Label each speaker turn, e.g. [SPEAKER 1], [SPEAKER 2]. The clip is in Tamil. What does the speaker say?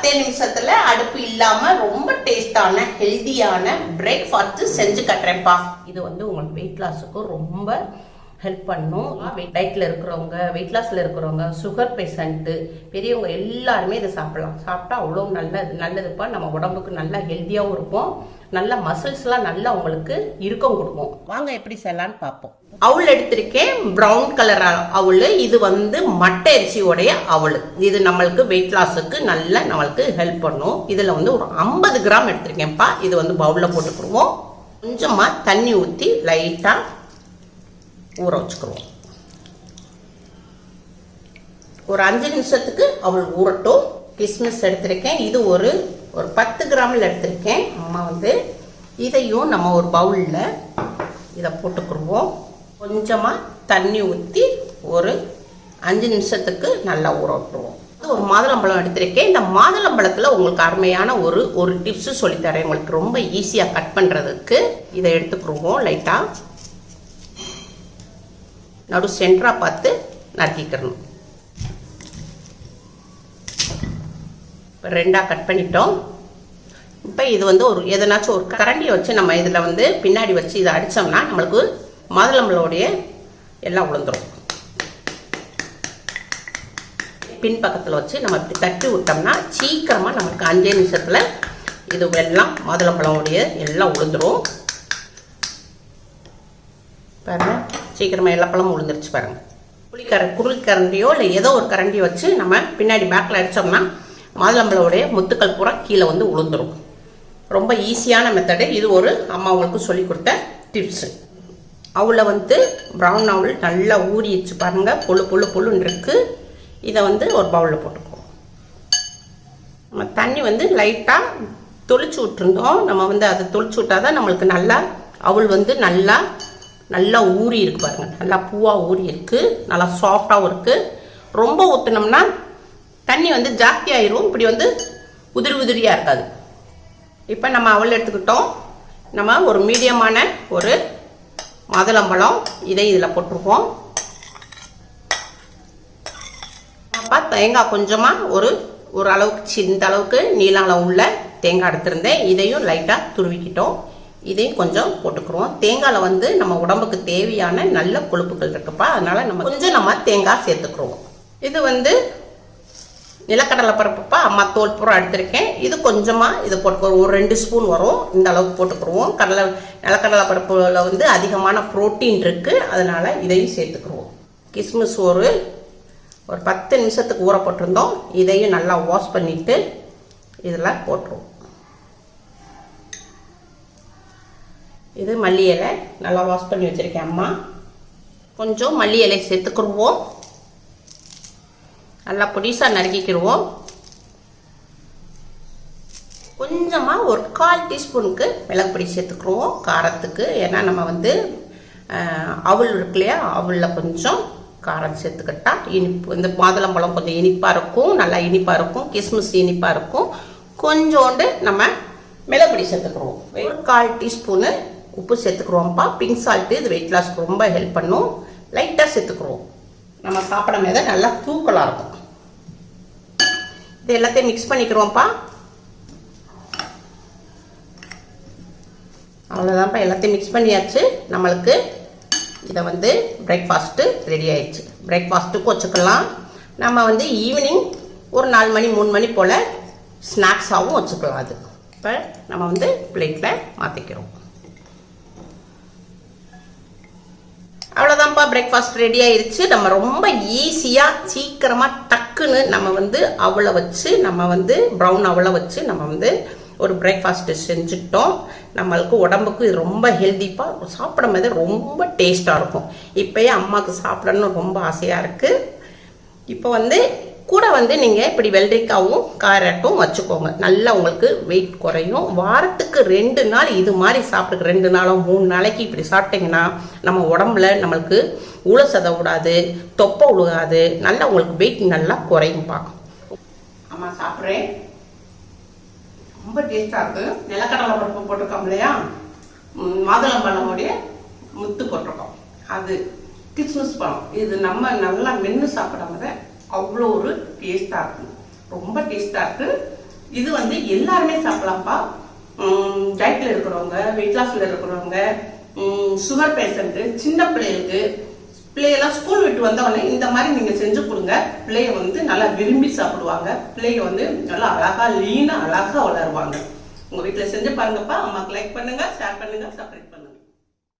[SPEAKER 1] 10 நிமிஷத்துல அடுப்பு இல்லாம ரொம்ப டேஸ்டான ஹெல்தியான பிரேக்ஃபாஸ்ட் செஞ்சு கட்டுறேன்ப்பா. இது வந்து உங்களுக்கு வெயிட் லாஸுக்கு ரொம்ப ஹெல்ப் பண்ணும். டயட்ல இருக்கிறவங்க, வெயிட் லாஸ்ல இருக்கிறவங்க, சுகர் பேஷண்ட்டு, பெரியவங்க எல்லாருமே இதை சாப்பிடலாம். சாப்பிட்டா அவ்வளோ நல்லதுப்பா. நம்ம உடம்புக்கு நல்லா ஹெல்த்தியாகவும் இருக்கும். நல்ல மசில்ஸ்லாம் நல்லா உங்களுக்கு இறுக்கம் கொடுக்கும். வாங்க எப்படி செய்யலான்னு பார்ப்போம். அவுள் எடுத்திருக்கேன், ப்ரௌன் கலர் அவுள். இது வந்து மட்டை அரிசியோடைய அவுள். இது நம்மளுக்கு வெயிட் லாஸுக்கு நல்லா நம்மளுக்கு ஹெல்ப் பண்ணும். இதில் வந்து ஒரு 50 கிராம் எடுத்திருக்கேன்ப்பா. இது வந்து பவுலில் போட்டுக்கிடுவோம். கொஞ்சமாக தண்ணி ஊற்றி லைட்டாக ஊற வச்சுக்கிடுவோம். ஒரு 5 நிமிஷத்துக்கு அவள் ஊறட்டும். கிஸ்மிஸ் எடுத்திருக்கேன். இது ஒரு 10 கிராமில் எடுத்திருக்கேன். அம்மா வந்து இதையும் நம்ம ஒரு பவுலில் இதை போட்டுக்கிடுவோம். கொஞ்சமாக தண்ணி ஊற்றி ஒரு 5 நிமிஷத்துக்கு நல்லா ஊற விட்டுருவோம். ஒரு மாதுளம்பழம் எடுத்திருக்கேன். இந்த மாதுளம்பழத்தில் உங்களுக்கு அருமையான ஒரு டிப்ஸு சொல்லித்தரேன். உங்களுக்கு ரொம்ப ஈஸியாக கட் பண்ணுறதுக்கு. இதை எடுத்துக்கிடுவோம். லைட்டாக நடு சென்டராக பார்த்து நறுக்கிக்கிறணும். இப்போ 2ஆக கட் பண்ணிட்டோம். இப்போ இது வந்து எதனாச்சும் ஒரு கரண்டியை வச்சு நம்ம இதில் வந்து பின்னாடி வச்சு இதை அடித்தோம்னா நம்மளுக்கு மாதுளம்பழோடைய எல்லாம் உளுந்துடும். பின்பக்கத்தில் வச்சு நம்ம இப்படி தட்டி விட்டோம்னா சீக்கிரமாக நமக்கு 5 நிமிஷத்தில் இது எல்லாம் மாதுளம்பழோடைய எல்லாம் உளுந்துடும். பாருங்க, சீக்கிரமாக எல்லா பழமும் உளுந்துருச்சு பாருங்க. குருள் கரண்டியோ இல்லை ஏதோ ஒரு கரண்டியை வச்சு நம்ம பின்னாடி பேக்கில் அடித்தோம்னா மாதுளம்பழோடைய முத்துக்கள் பூரா கீழே வந்து உளுந்துடும். ரொம்ப ஈஸியான மெத்தடு. இது ஒரு அம்மா உங்களுக்கு சொல்லி கொடுத்த டிப்ஸு. அவளை வந்து ப்ரௌன் அவள் நல்லா ஊறிச்சு பாருங்க. புல்லுன்னு இருக்கு. இதை வந்து ஒரு பவுலில் போட்டுக்குவோம். நம்ம தண்ணி வந்து லைட்டாக தொளிச்சு விட்டுருந்தோம். நம்ம வந்து அதை தொளிச்சு விட்டாதான் நம்மளுக்கு நல்லா அவள் வந்து நல்லா ஊறி இருக்கு பாருங்க. நல்லா பூவாக ஊறி இருக்கு. நல்லா சாஃப்டாகவும் இருக்கு. ரொம்ப ஊற்றினோம்னா தண்ணி வந்து ஜாஸ்தி ஆயிரும். இப்படி வந்து உதிரியாக இருக்காது. இப்போ நம்ம அவள் எடுத்துக்கிட்டோம். நம்ம ஒரு மீடியமான ஒரு மாதுளம்பழம் இதை இதில் போட்டுருவோம். அப்போ தேங்காய் கொஞ்சமாக ஒரு அளவுக்கு இந்த அளவுக்கு நீள அளவு உள்ள தேங்காய் எடுத்திருந்தேன். இதையும் லைட்டாக துருவிக்கிட்டோம். இதையும் கொஞ்சம் போட்டுக்கிறோம். தேங்காயில் வந்து நம்ம உடம்புக்கு தேவையான நல்ல கொழுப்புகள் இருக்குப்பா. அதனால நம்ம கொஞ்சம் தேங்காய் சேர்த்துக்கிறோம். இது வந்து நிலக்கடலை பருப்புப்பா. அம்மா தோல் பூரா எடுத்திருக்கேன். இது கொஞ்சமாக இதை போட்டுக்கிறோம். ஒரு 2 ஸ்பூன் வரும். இந்த அளவுக்கு போட்டுக்கிடுவோம். நிலக்கடலை பருப்புல வந்து அதிகமான புரோட்டீன் இருக்குது. அதனால இதையும் சேர்த்துக்கிறோம். கிஸ்மிஸ் ஒரு 10 நிமிஷத்துக்கு ஊற போட்டிருந்தோம். இதையும் நல்லா வாஷ் பண்ணிட்டு இதில் போட்டுருவோம். இது மல்லி இலை நல்லா வாஷ் பண்ணி வச்சிருக்கேன் அம்மா. கொஞ்சம் மல்லி இலை சேர்த்துக்கிடுவோம். நல்லா பொடிசாக நறுக்கிக்கிடுவோம். கொஞ்சமாக ஒரு 1/4 டீஸ்பூனுக்கு மிளகு பொடி சேர்த்துக்கிடுவோம் காரத்துக்கு. ஏன்னா நம்ம வந்து அவல் இருக்கு இல்லையா, அவலில் கொஞ்சம் காரம் சேர்த்துக்கிட்டா இனிப்பு. இந்த மாதுளம்பழம் கொஞ்சம் இனிப்பாக இருக்கும். நல்லா இனிப்பாக இருக்கும். கிஸ்மிஸ் இனிப்பாக இருக்கும். கொஞ்சோண்டு நம்ம மிளகு பொடி சேர்த்துக்கிடுவோம். ஒரு 1/4 டீஸ்பூனு உப்பு சேர்த்துக்கிறோம்ப்பா. பிங்க் சால்ட்டு இது வெயிட் லாஸ்க்கு ரொம்ப ஹெல்ப் பண்ணும். லைட்டாக சேர்த்துக்கிறோம். நம்ம சாப்பிடும் போது நல்லா தூக்கலாக இருக்கும். இது எல்லாத்தையும் மிக்ஸ் பண்ணிக்கிறோம்ப்பா. அவ்வளோதான்ப்பா, எல்லாத்தையும் மிக்ஸ் பண்ணியாச்சு. நம்மளுக்கு இதை வந்து பிரேக்ஃபாஸ்ட்டு ரெடி ஆயிடுச்சு. பிரேக்ஃபாஸ்ட்டுக்கு வச்சுக்கலாம். நம்ம வந்து ஈவினிங் ஒரு 4 மணி 3 மணி போல் ஸ்நாக்ஸாகவும் வச்சுக்கலாம். அது இப்போ நம்ம வந்து பிளேட்டில் மாற்றிக்கிறோம். அவ்வளோதான்ப்பா, பிரேக்ஃபாஸ்ட் ரெடி ஆயிடுச்சு. நம்ம ரொம்ப ஈஸியாக சீக்கிரமாக டக்குன்னு நம்ம வந்து அவளை வச்சு நம்ம வந்து ப்ரௌன் அவளை வச்சு நம்ம வந்து ஒரு பிரேக்ஃபாஸ்ட்டு செஞ்சுட்டோம். நம்மளுக்கு உடம்புக்கு இது ரொம்ப ஹெல்த்திப்பாக சாப்பிடும் போது ரொம்ப டேஸ்ட்டாக இருக்கும். இப்போயே அம்மாவுக்கு சாப்பிடணும்னு ரொம்ப ஆசையாக இருக்குது. இப்போ வந்து கூட வந்து நீங்கள் இப்படி வெள்ளரிக்காவும் கேரட்டும் வச்சுக்கோங்க. நல்லா உங்களுக்கு வெயிட் குறையும். வாரத்துக்கு 2 நாள் இது மாதிரி சாப்பிட்டுக்கு 2 நாளோ 3 நாளைக்கு இப்படி சாப்பிட்டீங்கன்னா நம்ம உடம்புல நம்மளுக்கு உளசத விடாது, தொப்பை விழுகாது. நல்லா உங்களுக்கு வெயிட் நல்லா குறையும்பா. அம்மா சாப்பிட்றேன். ரொம்ப டேஸ்டாக இருக்குது. நிலக்கடலை பருப்பு போட்டிருக்கோம் இல்லையா, மாதுளம்பழமுடைய முத்து போட்டிருக்கோம். அது கிஸ்மிஸ் பழம். இது நம்ம நல்லா மென்று சாப்பிடும் போது அவ்வளோ ஒரு டேஸ்டாக இருக்குது. ரொம்ப டேஸ்டாக இருக்குது. இது வந்து எல்லாருமே சாப்பிடலாம்ப்பா. டயட்ல இருக்கிறவங்க, வெயிட் லாஸ்ல இருக்கிறவங்க, சுகர் பேஷண்ட், சின்ன பிள்ளைகளுக்கு, பிள்ளையெல்லாம் ஸ்கூல் விட்டு வந்தவொடனே இந்த மாதிரி நீங்க செஞ்சு கொடுங்க. பிள்ளைய வந்து நல்லா விரும்பி சாப்பிடுவாங்க. பிள்ளைய வந்து நல்லா அழகா லீனா அழகா வளருவாங்க. உங்க வீட்டுல செஞ்சு பாருங்கப்பா. அம்மாக்கு லைக் பண்ணுங்க, ஷேர் பண்ணுங்க, சப்ஸ்கிரைப் பண்ணுங்க.